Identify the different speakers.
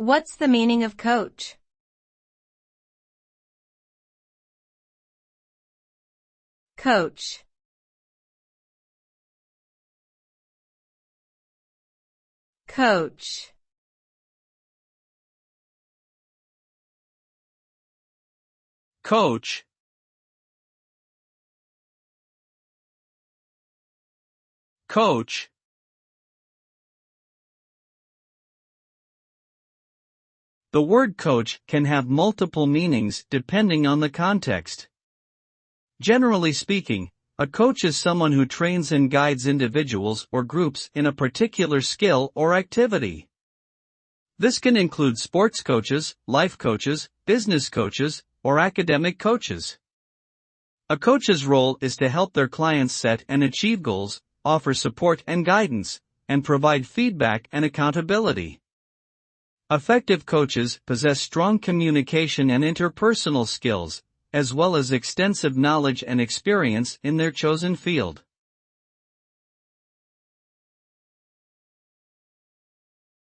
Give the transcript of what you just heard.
Speaker 1: What's the meaning of coach? Coach. Coach.
Speaker 2: Coach. Coach. The word coach can have multiple meanings depending on the context. Generally speaking, a coach is someone who trains and guides individuals or groups in a particular skill or activity. This can include sports coaches, life coaches, business coaches, or academic coaches. A coach's role is to help their clients set and achieve goals, offer support and guidance, and provide feedback and accountability. Effective coaches possess strong communication and interpersonal skills, as well as extensive knowledge and experience in their chosen field.